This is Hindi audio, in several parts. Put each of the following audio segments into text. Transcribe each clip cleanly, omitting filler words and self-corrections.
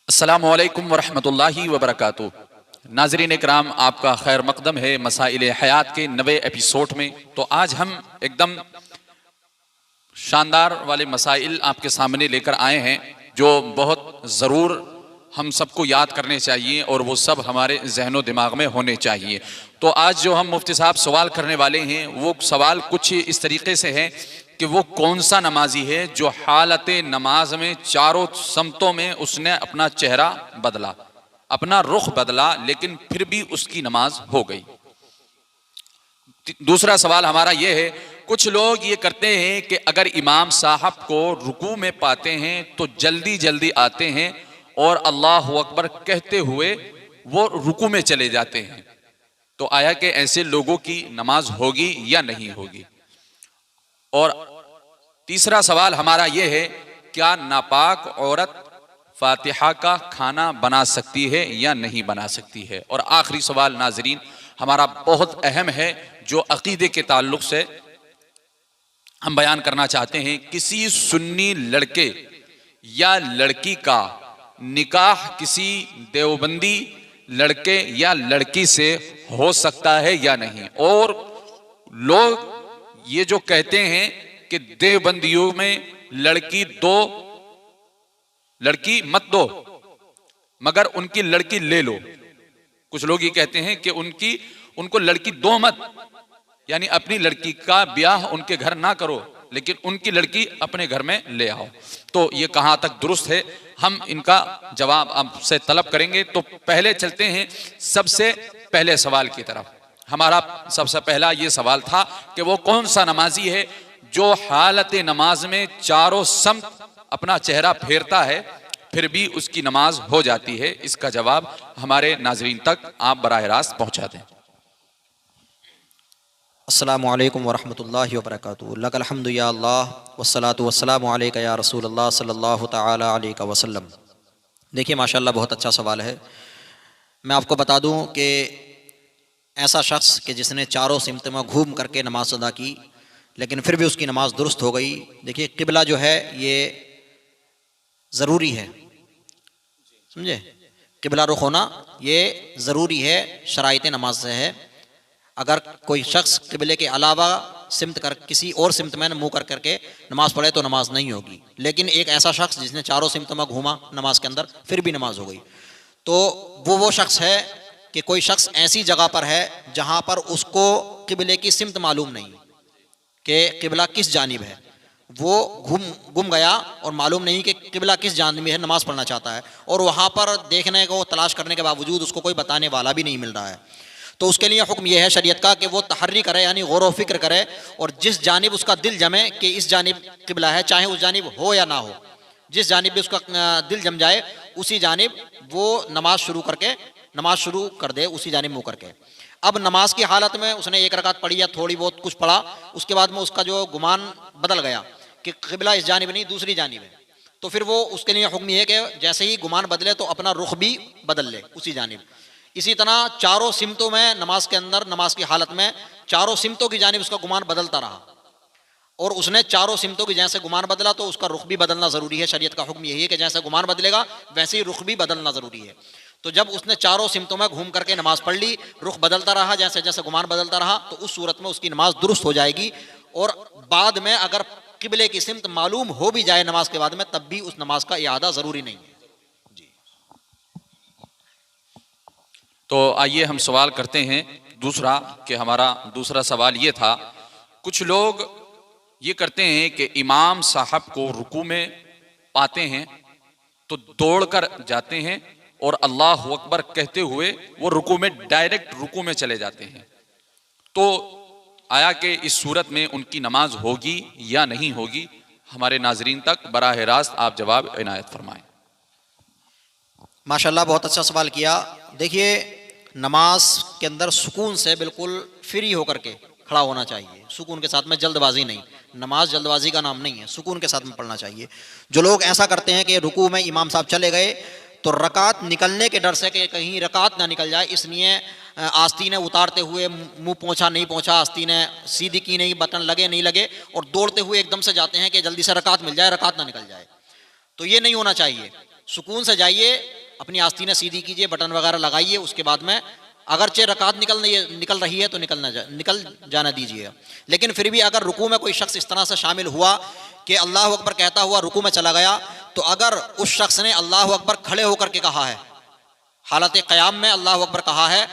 अस्सलामुअलैकुम वरहमतुल्लाहि वबरकातुहू। नाज़रीन इकराम, आपका खैर मकदम है मसाइल हयात के 90 एपिसोड में। तो आज हम एकदम शानदार वाले मसाइल आपके सामने लेकर आए हैं जो बहुत ज़रूर हम सबको याद करने चाहिए और वो सब हमारे जहनो दिमाग में होने चाहिए। तो आज जो हम मुफ्ती साहब सवाल करने वाले हैं वो सवाल कुछ इस तरीके से है कि वो कौन सा नमाजी है जो हालत नमाज में चारों समतों में उसने अपना चेहरा बदला, अपना रुख बदला, लेकिन फिर भी उसकी नमाज हो गई। दूसरा सवाल हमारा ये है, कुछ लोग ये करते हैं कि अगर इमाम साहब को रुकू में पाते हैं तो जल्दी जल्दी आते हैं और अल्लाह अकबर कहते हुए वो रुकू में चले जाते हैं। तो आया कि ऐसे लोगों की नमाज होगी या नहीं होगी। और तीसरा सवाल हमारा यह है, क्या नापाक औरत फातिहा का खाना बना सकती है या नहीं बना सकती है। और आखिरी सवाल नाजरीन हमारा बहुत अहम है जो अकीदे के ताल्लुक से हम बयान करना चाहते हैं। किसी सुन्नी लड़के या लड़की का निकाह किसी देवबंदी लड़के या लड़की से हो सकता है या नहीं। और लोग ये जो कहते हैं कि देवबंदियों में लड़की मत दो मगर उनकी लड़की ले लो। कुछ लोग ये कहते हैं कि उनको लड़की दो मत, यानी अपनी लड़की का ब्याह उनके घर ना करो लेकिन उनकी लड़की अपने घर में ले आओ। तो ये कहां तक दुरुस्त है, हम इनका जवाब आपसे तलब करेंगे। तो पहले चलते हैं सबसे पहले सवाल की तरफ। हमारा सबसे पहला ये सवाल था कि वो कौन सा नमाजी है जो हालत नमाज में चारों समत अपना चेहरा फेरता है फिर भी उसकी नमाज हो जाती है। इसका जवाब हमारे नाज़रीन तक आप बराह रास्त पहुंचा दें। अस्सलामु अलैकुम वरहमतुल्लाहि वबरकातुहू। लकल हम्दु या अल्लाह वस्सलातु वस्सलामु अलैका या रसूलल्लाह सल्लल्लाहु तआला अलैहि वसल्लम। देखिए माशाल्लाह बहुत अच्छा सवाल है। मैं आपको बता दूं कि ऐसा शख्स कि जिसने चारों सिमत में घूम करके नमाज अदा की लेकिन फिर भी उसकी नमाज दुरुस्त हो गई। देखिए किबला जो है ये ज़रूरी है, समझे, किबला रुख होना ये ज़रूरी है, शराइत नमाज से है। अगर कोई शख्स किबले के अलावा सिमत कर किसी और सिमत में मुँह कर करके नमाज पढ़े तो नमाज नहीं होगी। लेकिन एक ऐसा शख्स जिसने चारों सिमत में घूमा नमाज के अंदर फिर भी नमाज हो गई, तो वो शख्स है कि कोई शख्स ऐसी जगह पर है जहाँ पर उसको किबले की सिमत मालूम नहीं कि किबला किस जानिब है। वो गुम गया और मालूम नहीं कि किबला किस जानिब है, नमाज पढ़ना चाहता है और वहाँ पर देखने को तलाश करने के बावजूद उसको कोई बताने वाला भी नहीं मिल रहा है। तो उसके लिए हुक्म यह है शरीयत का कि वो तहर्री करे, यानी गौर व फिक्र करे और जिस जानिब उसका दिल जमे कि इस जानिब किबला है, चाहे उस जानिब हो या ना हो, जिस जानिब भी उसका दिल जम जाए उसी जानिब वो नमाज शुरू कर दे, उसी जानिब मुँह करके। अब नमाज की हालत में उसने एक रकात पढ़ी या थोड़ी बहुत कुछ पढ़ा, उसके बाद में उसका जो गुमान बदल गया कि किबला इस जानिब नहीं दूसरी जानिब है, तो फिर वो उसके लिए हुक्म है कि जैसे ही गुमान बदले तो अपना रुख भी बदल ले उसी जानिब। इसी तरह चारों सिमतों में नमाज के अंदर, नमाज की हालत में चारों सिमतों की जानिब उसका गुमान बदलता रहा और उसने चारों सिमतों की जैसे गुमान बदला तो उसका रुख भी बदलना ज़रूरी है। शरीयत का हुक्म यही है कि जैसे गुमान बदलेगा वैसे ही रुख भी बदलना ज़रूरी है। तो जब उसने चारों सिमतों में घूम करके नमाज पढ़ ली, रुख बदलता रहा जैसे जैसे गुमान बदलता रहा, तो उस सूरत में उसकी नमाज दुरुस्त हो जाएगी। और बाद में अगर किबले की सिमत मालूम हो भी जाए नमाज के बाद में, तब भी उस नमाज का इआदा ज़रूरी नहीं है जी। तो आइए हम सवाल करते हैं दूसरा, कि हमारा दूसरा सवाल ये था, कुछ लोग ये करते हैं कि इमाम साहब को रुकू में पाते हैं तो दौड़कर जाते हैं और अल्लाह अकबर कहते हुए वो रुकू में डायरेक्ट रुकू में चले जाते हैं। तो आया कि इस सूरत में उनकी नमाज होगी या नहीं होगी। हमारे नाजरीन तक बराह रास्त आप जवाब इनायत फरमाएं। माशाल्लाह बहुत अच्छा सवाल किया। देखिए नमाज के अंदर सुकून से बिल्कुल फ्री होकर के खड़ा होना चाहिए, सुकून के साथ में, जल्दबाजी नहीं। नमाज जल्दबाजी का नाम नहीं है, सुकून के साथ में पढ़ना चाहिए। जो लोग ऐसा करते हैं कि रुकू में इमाम साहब चले गए तो रकात निकलने के डर से कि कहीं रकात ना निकल जाए, इसलिए आस्तीनें उतारते हुए मुंह पहुंचा नहीं पहुंचा, आस्तीनें सीधी की नहीं, बटन लगे नहीं लगे, और दौड़ते हुए एकदम से जाते हैं कि जल्दी से रकात मिल जाए, रकात ना निकल जाए। तो ये नहीं होना चाहिए। सुकून से जाइए, अपनी आस्तीनें सीधी कीजिए, बटन वगैरह लगाइए, उसके बाद में अगरचे रकात निकल रही है तो निकल जाना दीजिए। लेकिन फिर भी अगर रुकू में कोई शख्स इस तरह से शामिल हुआ कि अल्लाह अकबर कहता हुआ रुकू में चला गया, तो अगर उस शख्स ने अल्लाह अकबर खड़े होकर के कहा है, हालत क़याम में अल्लाह अकबर कहा है,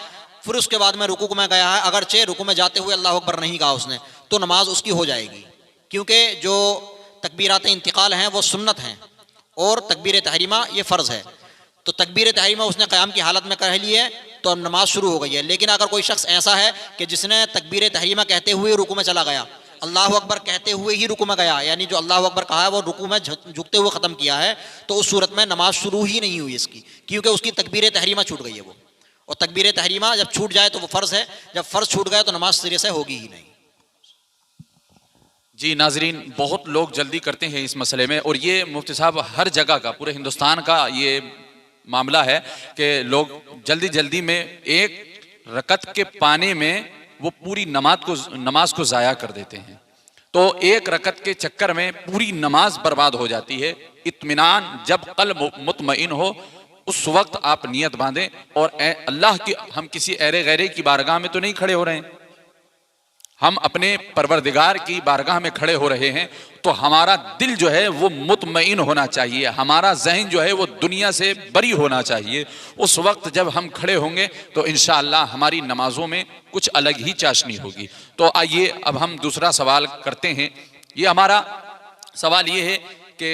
फिर उसके बाद में रुकू में गया है, अगरचे रुकू में जाते हुए अल्लाह अकबर नहीं कहा उसने, तो नमाज उसकी हो जाएगी। क्योंकि जो तकबीरात इंतकाल हैं वो सुन्नत हैं और तकबीर तहरीमा ये फ़र्ज़ है। तो तकबीर तहरीमा उसने क़याम की हालत में कर ली है तो अब नमाज शुरू हो गई है। लेकिन अगर कोई शख्स ऐसा है कि जिसने तकबीर तहरीमा कहते हुए रुकू में चला गया, अल्लाह अकबर कहते हुए ही रुकू में गया, यानी जो अल्लाह अकबर कहा है वो रुकू में झुकते हुए ख़त्म किया है, तो उस सूरत में नमाज शुरू ही नहीं हुई इसकी, क्योंकि उसकी तकबीर तहरीमा छूट गई है वो। और तकबीर तहरीमा जब छूट जाए तो वो फ़र्ज़ है, जब फ़र्ज़ छूट गया तो नमाज सिरे से होगी ही नहीं। जी नाजरीन, बहुत लोग जल्दी करते हैं इस मसले में, और ये मुफ्ती साहब हर जगह का, पूरे हिंदुस्तान का ये मामला है कि लोग जल्दी जल्दी में एक रकत के पाने में वो पूरी नमाज को ज़ाया कर देते हैं। तो एक रकत के चक्कर में पूरी नमाज बर्बाद हो जाती है। इत्मीनान जब क़ल्ब मुतमईन हो उस वक्त आप नियत बांधें, और अल्लाह की, हम किसी ऐरे गैरे की बारगाह में तो नहीं खड़े हो रहे हैं, हम अपने परवरदिगार की बारगाह में खड़े हो रहे हैं, तो हमारा दिल जो है वो मुतमईन होना चाहिए, हमारा जहन जो है वो दुनिया से बरी होना चाहिए। उस वक्त जब हम खड़े होंगे तो इंशाअल्लाह हमारी नमाजों में कुछ अलग ही चाशनी होगी। तो आइए अब हम दूसरा सवाल करते हैं। ये हमारा सवाल ये है कि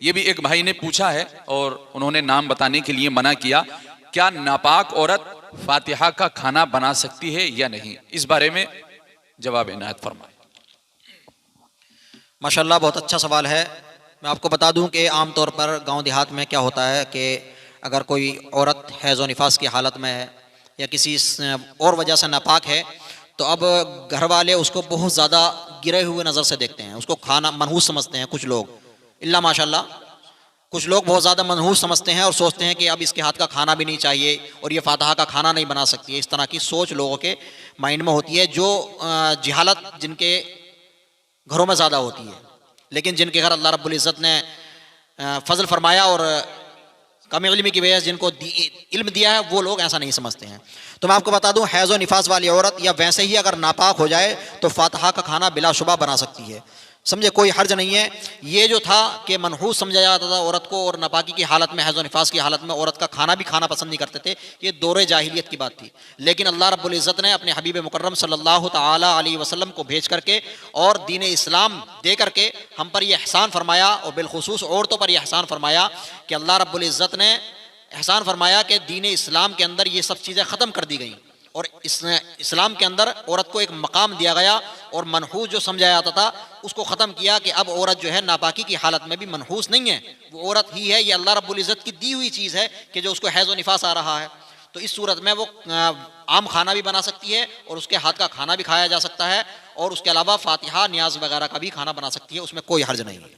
ये भी एक भाई ने पूछा है और उन्होंने नाम बताने के लिए मना किया, क्या नापाक औरत फातिहा का खाना बना सकती है या नहीं? इस बारे में जवाब इनायत फरमाए। माशाल्लाह, बहुत अच्छा सवाल है। मैं आपको बता दूं कि आम तौर पर गांव देहात में क्या होता है कि अगर कोई औरत हैज़ व निफास की हालत में है या किसी और वजह से नापाक है, तो अब घर वाले उसको बहुत ज़्यादा गिरे हुए नज़र से देखते हैं, उसको खाना मनहूस समझते हैं। कुछ लोग, इल्ला माशाल्लाह, कुछ लोग बहुत ज़्यादा मनहूस समझते हैं और सोचते हैं कि अब इसके हाथ का खाना भी नहीं चाहिए और ये फातिहा का खाना नहीं बना सकती है। इस तरह की सोच लोगों के माइंड में होती है, जो जहालत जिनके घरों में ज़्यादा होती है। लेकिन जिनके घर अल्लाह रब्बुल इज़्ज़त ने फ़ज़ल फरमाया और कम इल्मी की वजह से जिनको इल्म दिया है, वो लोग ऐसा नहीं समझते हैं। तो मैं आपको बता दूं, हैज़ व निफास वाली औरत या वैसे ही अगर नापाक हो जाए तो फातिहा का खाना बिलाशुबा बना सकती है, समझे, कोई हर्ज नहीं है। ये जो था कि मनहूस समझा जाता था औरत को, और नापाकी की हालत में, हैज़ व निफास की हालत में औरत का खाना भी खाना पसंद नहीं करते थे, ये दौरे जाहिलियत की बात थी। लेकिन अल्लाह रब्बुल इज़्ज़त ने अपने हबीब मुकर्रम सल्लल्लाहु ताला अलैहि वसल्लम को भेज करके और दीन इस्लाम दे करके हम पर यह एहसान फरमाया, और बिलखुसूस औरतों पर यह एहसान फरमाया कि अल्लाह रब्बुल इज़्ज़त ने एहसान फरमाया कि दीन इस्लाम के अंदर ये सब चीज़ें ख़त्म कर दी गई, और इस्लाम के अंदर औरत को एक मकाम दिया गया, और मनहूस जो समझा जाता था उसको ख़त्म किया कि अब औरत जो है नापाकी की हालत में भी मनहूस नहीं है, वो औरत ही है। ये अल्लाह रब्बुल इज़्ज़त की दी हुई चीज़ है कि जो उसको हैज़ व निफास आ रहा है, तो इस सूरत में वो आम खाना भी बना सकती है और उसके हाथ का खाना भी खाया जा सकता है, और उसके अलावा फातिहा नियाज वगैरह का भी खाना बना सकती है, उसमें कोई हर्ज नहीं है।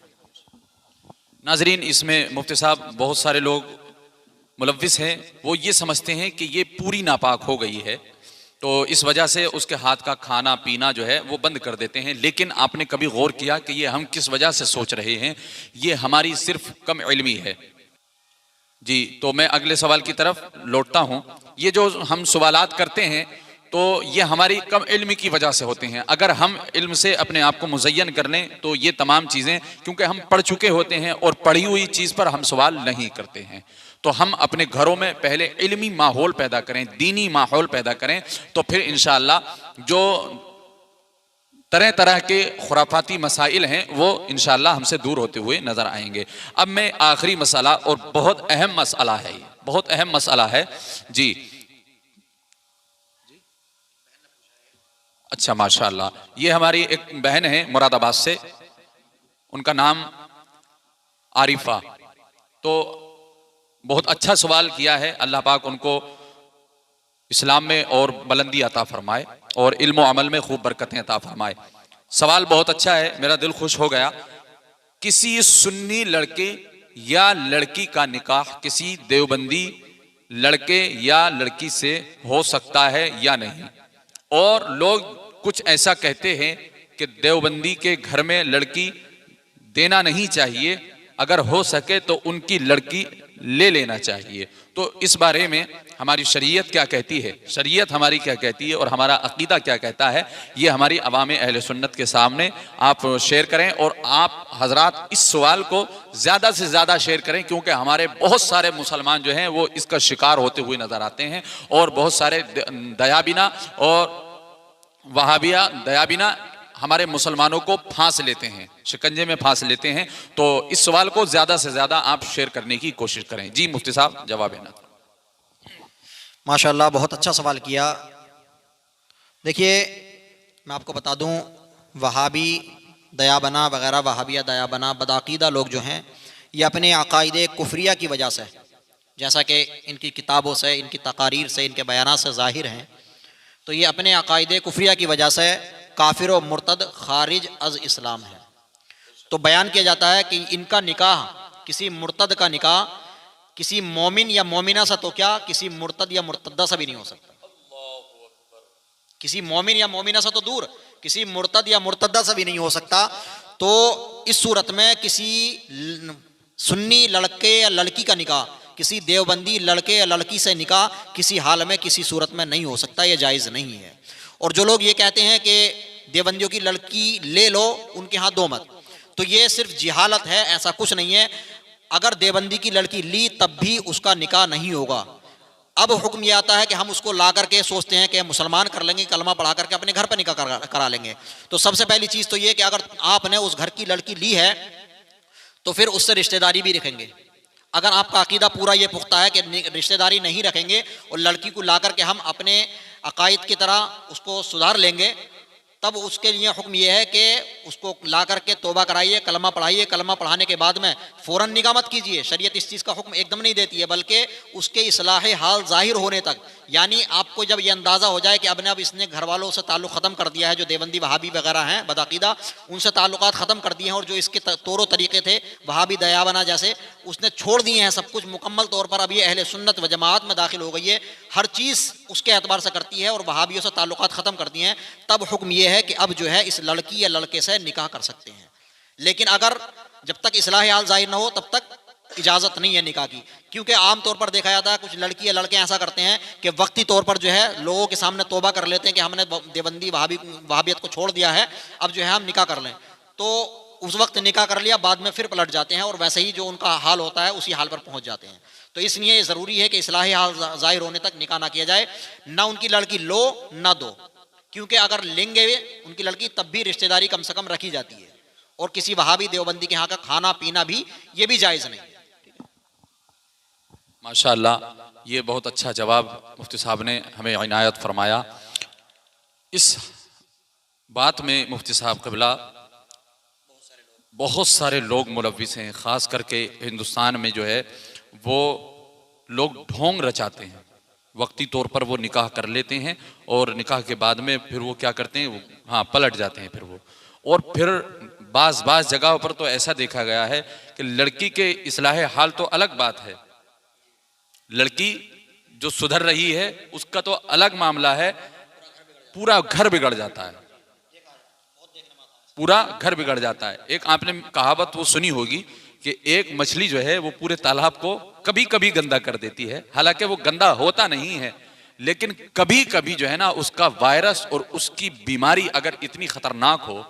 नाजरीन, इसमें मुफ्ती साहब बहुत सारे लोग मुलव्विस हैं, वो ये समझते हैं कि ये पूरी नापाक हो गई है, तो इस वजह से उसके हाथ का खाना पीना जो है वो बंद कर देते हैं। लेकिन आपने कभी गौर किया कि ये हम किस वजह से सोच रहे हैं? ये हमारी सिर्फ कम इल्मी है। जी, तो मैं अगले सवाल की तरफ लौटता हूँ। ये जो हम सवालात करते हैं तो ये हमारी कम इल्मी की वजह से होते हैं। अगर हम इल्म से अपने आप को मुज़य्यन कर लें तो ये तमाम चीज़ें, क्योंकि हम पढ़ चुके होते हैं और पढ़ी हुई चीज़ पर हम सवाल नहीं करते हैं, तो हम अपने घरों में पहले इल्मी माहौल पैदा करें, दीनी माहौल पैदा करें, तो फिर इंशाअल्लाह जो तरह तरह के खुराफाती मसाइल हैं वो इंशाअल्लाह हमसे दूर होते हुए नज़र आएंगे। अब मैं आखिरी मसला, और बहुत अहम मसला है, ये बहुत अहम मसला है। जी अच्छा, माशाअल्लाह, ये हमारी एक बहन है मुरादाबाद से, उनका नाम आरिफा। तो बहुत अच्छा सवाल किया है, अल्लाह पाक उनको इस्लाम में और बुलंदी अता फरमाए और इल्म व अमल में खूब बरकतें अता फरमाए। सवाल बहुत अच्छा है, मेरा दिल खुश हो गया। किसी सुन्नी लड़के या लड़की का निकाह किसी देवबंदी लड़के या लड़की से हो सकता है या नहीं? और लोग कुछ ऐसा कहते हैं कि देवबंदी के घर में लड़की देना नहीं चाहिए, अगर हो सके तो उनकी लड़की ले लेना चाहिए। तो इस बारे में हमारी शरीयत क्या कहती है, शरीयत हमारी क्या कहती है और हमारा अकीदा क्या कहता है, ये हमारी अवाम अहले सुन्नत के सामने आप शेयर करें। और आप हजरात इस सवाल को ज़्यादा से ज़्यादा शेयर करें, क्योंकि हमारे बहुत सारे मुसलमान जो हैं वो इसका शिकार होते हुए नज़र आते हैं और बहुत सारे दयाबिना और वहाबिया दयाबिना हमारे मुसलमानों को फांस लेते हैं, शिकंजे में फांस लेते हैं। तो इस सवाल को ज़्यादा से ज़्यादा आप शेयर करने की कोशिश करें। जी मुफ्ती साहब जवाब देना। माशाअल्लाह, बहुत अच्छा सवाल किया। देखिए, मैं आपको बता दूं, वहाबी दयाबना वगैरह, वहाबिया दयाबना बदअक़ीदा लोग जो हैं, ये अपने अक़ाइदे कुफ्रिया की वजह से, जैसा कि इनकी किताबों से, इनकी तकारीर से, इनके बयानात से ज़ाहिर हैं, तो ये अपने अक़ाइदे कुफ्रिया की वजह से काफिर व मुर्तद खारिज अज़ इस्लाम है। तो बयान किया जाता है कि इनका निकाह, किसी मुर्तद का निकाह किसी मोमिन या मोमिना से तो क्या, किसी मुर्तद या मुर्तदा से भी नहीं हो सकता। किसी मोमिन या मोमिना से तो दूर, किसी मुर्तद या मुर्तदा से भी नहीं हो सकता। तो इस सूरत में किसी सुन्नी लड़के या लड़की का निकाह, किसी देवबंदी लड़के या लड़की से निकाह किसी हाल में, किसी सूरत में नहीं हो सकता, यह जायज़ नहीं है। और जो लोग ये कहते हैं कि देवबंदियों की लड़की ले लो, उनके यहाँ दो मत, तो ये सिर्फ जिहालत है, ऐसा कुछ नहीं है। अगर देवबंदी की लड़की ली तब भी उसका निकाह नहीं होगा। अब हुक्म यह आता है कि हम उसको ला करके सोचते हैं कि मुसलमान कर लेंगे, कलमा पढ़ा करके अपने घर पर निकाह करा लेंगे। तो सबसे पहली चीज़ तो ये कि अगर आपने उस घर की लड़की ली है तो फिर उससे रिश्तेदारी भी रखेंगे। अगर आपका अकीदा पूरा ये पुख्ता है कि रिश्तेदारी नहीं रखेंगे और लड़की को ला करके हम अपने अकायद की तरह उसको सुधार लेंगे, तब उसके लिए हुक्म यह है कि उसको ला करके तौबा कराइए, कलमा पढ़ाइए। कलमा पढ़ाने के बाद में फ़ौरन निकाह मत कीजिए। शरीयत इस चीज़ का हुक्म एकदम नहीं देती है, बल्कि उसके इस्लाह हाल ज़ाहिर होने तक, यानी आपको जब ये अंदाज़ा हो जाए कि अब इसने घर वालों से ताल्लुक़ ख़त्म कर दिया है, जो देवबंदी वहाबी वगैरह हैं बदअक़ीदा, उनसे ताल्लुक़ात ख़त्म कर दिए हैं, और जो इसके तौर तरीक़े थे वहाबी दयाबना जैसे, उसने छोड़ दिए हैं सब कुछ मुकम्मल तौर पर। अब ये अहले सुन्नत व जमात में दाखिल हो गई है, हर चीज़ उसके एतबार से करती है और वहाबियों से ताल्लुक़ात ख़त्म कर दिए हैं। तब हुक्म ये है कि अब जो है इस लड़की या लड़के से निकाह कर सकते हैं। लेकिन अगर जब तक इस्लाह हाल ज़ाहिर ना हो तब तक इजाज़त नहीं है निकाह की, क्योंकि आम तौर पर देखा जाता है कुछ लड़की या लड़के ऐसा करते हैं कि वक्ती तौर पर जो है लोगों के सामने तौबा कर लेते हैं कि हमने देवबंदी वहाबियत को छोड़ दिया है, अब जो है हम निकाह कर लें। तो उस वक्त निकाह कर लिया, बाद में फिर पलट जाते हैं और वैसे ही जो उनका हाल होता है उसी हाल पर पहुंच जाते हैं। तो इसलिए ज़रूरी है कि इस्लाह हाल ज़ाहिर होने तक निकाह ना किया जाए, ना उनकी लड़की लो ना दो, क्योंकि अगर लेंगे उनकी लड़की तब भी रिश्तेदारी कम से कम रखी जाती है, और किसी वहाबी देवबंदी के यहाँ का खाना पीना भी ये भी जायज़ नहीं है। माशाअल्लाह, ये बहुत अच्छा जवाब मुफ्ती साहब ने हमें इनायत फरमाया। इस बात में मुफ्ती साहब क़िबला, बहुत सारे लोग मुलव्विस हैं, ख़ास करके हिंदुस्तान में जो है वो लोग ढोंग रचाते हैं। वक्ती तौर पर वो निकाह कर लेते हैं और निकाह के बाद में फिर वो क्या करते हैं, हाँ पलट जाते हैं फिर वो। और फिर बाज़ जगहों पर तो ऐसा देखा गया है कि लड़की के इस्लाह हाल तो अलग बात है, लड़की जो सुधर रही है उसका तो अलग मामला है, पूरा घर बिगड़ जाता है, पूरा घर बिगड़ जाता है। एक आपने कहावत वो सुनी होगी कि एक मछली जो है वो पूरे तालाब को कभी कभी गंदा कर देती है, हालांकि वो गंदा होता नहीं है, लेकिन कभी कभी जो है ना उसका वायरस और उसकी बीमारी अगर इतनी खतरनाक हो,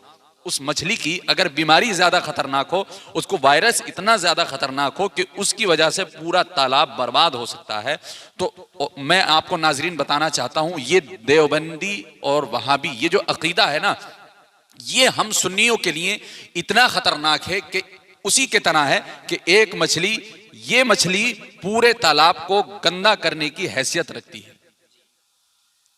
उस मछली की अगर बीमारी ज्यादा खतरनाक हो, उसको वायरस इतना ज्यादा खतरनाक हो कि उसकी वजह से पूरा तालाब बर्बाद हो सकता है। तो मैं आपको नाजरीन बताना चाहता हूं, ये देवबंदी और वहाबी ये जो अकीदा है ना, ये हम सुन्नियों के लिए इतना खतरनाक है कि उसी के तरह है कि एक मछली, ये मछली पूरे तालाब को गंदा करने की हैसियत रखती है।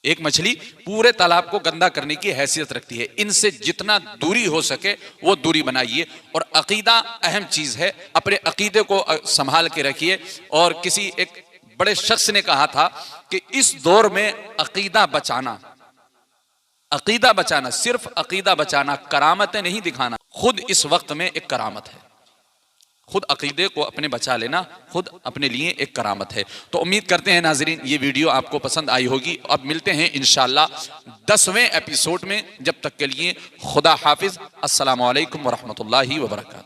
एक मछली पूरे तालाब को गंदा करने की हैसियत रखती है। इनसे जितना दूरी हो सके वो दूरी बनाइए। और अकीदा अहम चीज है, अपने अकीदे को संभाल के रखिए। और किसी एक बड़े शख्स ने कहा था कि इस दौर में अकीदा बचाना, अकीदा बचाना, सिर्फ अकीदा बचाना, करामतें नहीं दिखाना, खुद इस वक्त में एक करामत है। खुद अकीदे को अपने बचा लेना खुद अपने लिए एक करामत है। तो उम्मीद करते हैं नाजरीन ये वीडियो आपको पसंद आई होगी। अब मिलते हैं इंशाअल्लाह 10वें एपिसोड में, जब तक के लिए खुदा हाफिज। अस्सलामु अलैकुम वरहमतुल्लाहि वबरकातुहू।